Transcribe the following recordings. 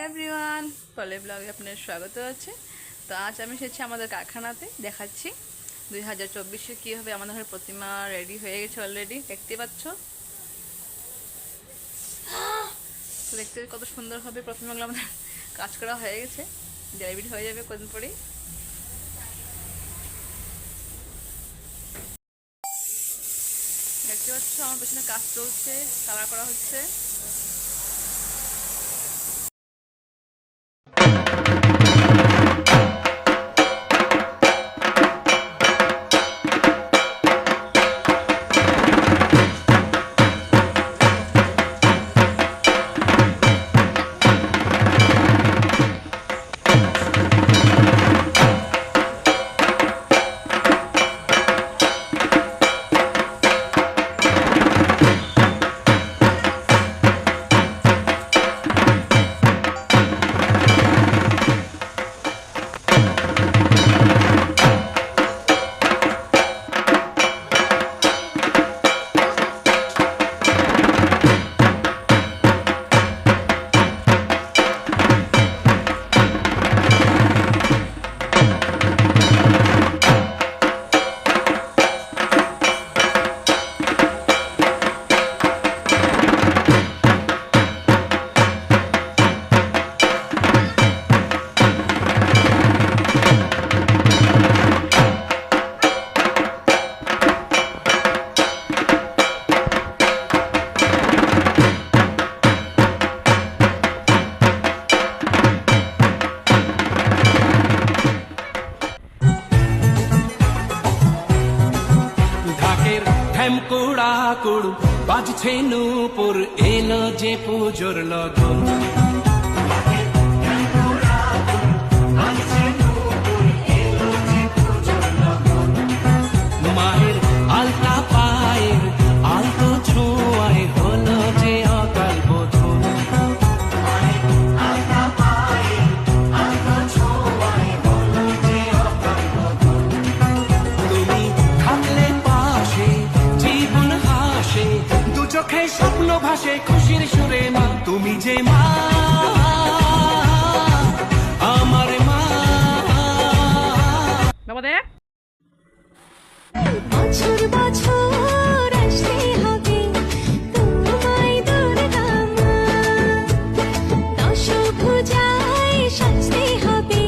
Everyone, পলে ব্লগে আপনার স্বাগত আছে। তো আজ আমি এসেছি আমাদের কারখানাতে, দেখাচ্ছি 2024-এ কী হবে। আমাদের ঘরে প্রতিমা রেডি হয়ে গেছে অলরেডি, দেখতে পাচ্ছ। তো দেখতে কত সুন্দর হবে প্রতিমাগুলো। আমাদের কাজ করা হয়ে গেছে, ডেলিভারি হয়ে যাবে কদিন পরেই। দেখতে পাচ্ছ আমার পেছনে কাজ চলছে, কালার করা হচ্ছে। কুড়াকুড় বাজছে নূপুর, এলো যে পুজোর লগন। মায়ের আলতা পায়ের আলতো ছোঁয়ায় হলো যে অকাল বোধন। তুমি থাকলে পাশে জীবন হাসে, দু চোখে স্বপ্ন ভাসে খুশির সুরে। মা তুমি যে মা, আমার মা। বাবা দেখ, বছর বছর আসতে হবে তোমায় দুর্গা মা, দশভুজায় সাজতে হবে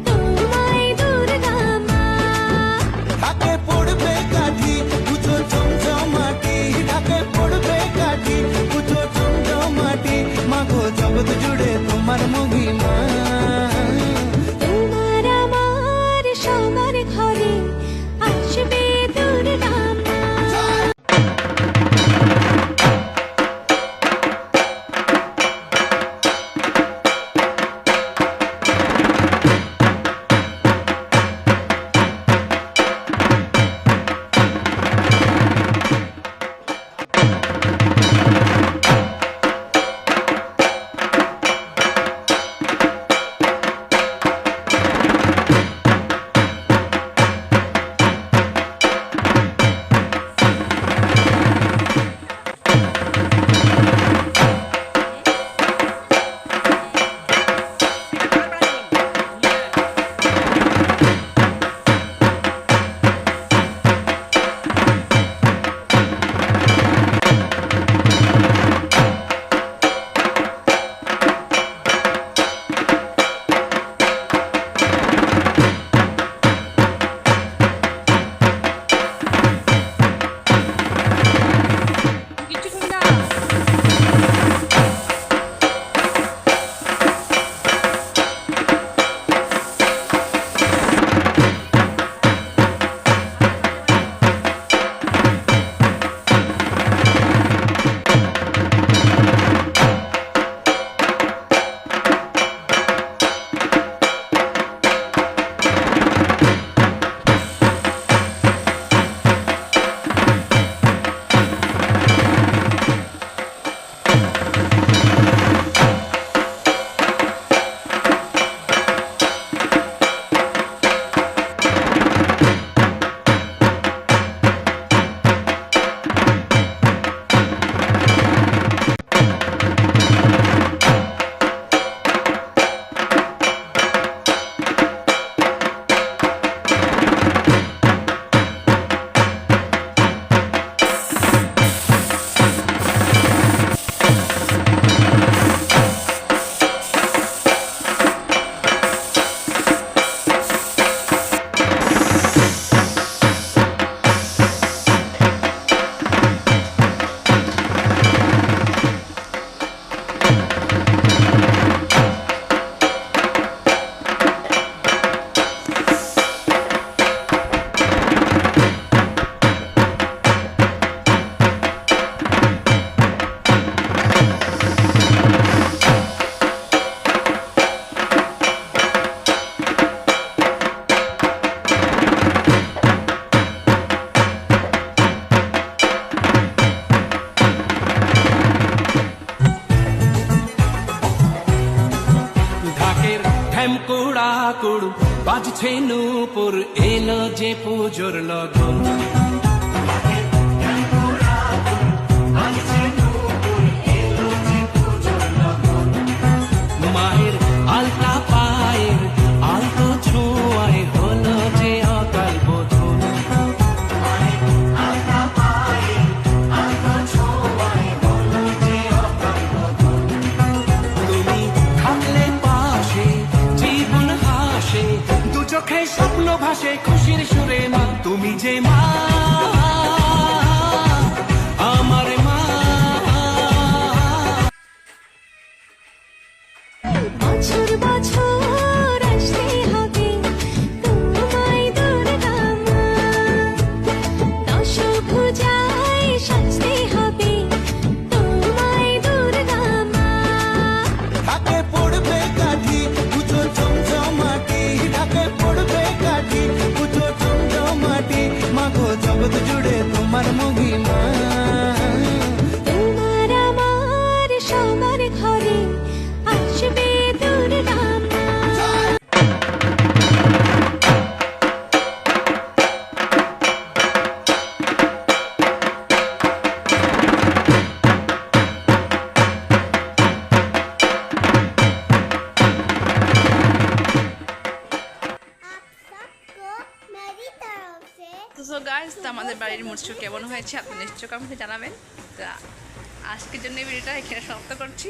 তোমায় দুর্গা মা। ঢাকে পড়বে কাঠি পুজো জমজমাটি, ঢাকে পড়বে কাঠি পুজো জমজমাটি। মাগো জগৎ জুড়ে তোমার মহিমা, তোমার আমার সবার ঘরে আসবে দুর্গা মা। ঢ্যাম কুড়া কুড়ু বাজছে নূপুর এলো যে পুজোর লগন মায়ের আলতা পায়ের আলতো ছোঁয়ায় হলো যে অকাল বোধন তুমি থাকলে পাশে জীবন হাসে দু চোখে স্বপ্ন ভাসে খুশির সুরে মা তুমি যে মা আমার মা বছর বছর আসতে হবে তোমায় দুর্গা মা দশভুজায় সাজতে হবে তোমায় দুর্গা মা ঢাকে পড়বে কাঠি পুজো জমজমাটি ঢাকে পড়বে কাঠি পুজো জমজমাটি মাগো জগৎ জুড়ে তোমার মহিমা তোমার আমার সবার ঘরে আসবে দুর্গা মা सबको मेरी तरफ से তো সো গাইস, তো আমাদের বাড়ির মুরসু কেমন হয়েছে আপনি নিশ্চয় কমেন্টে জানাবেন। তো আজকের জন্য এই ভিডিওটা এখানে সমাপ্ত করছি।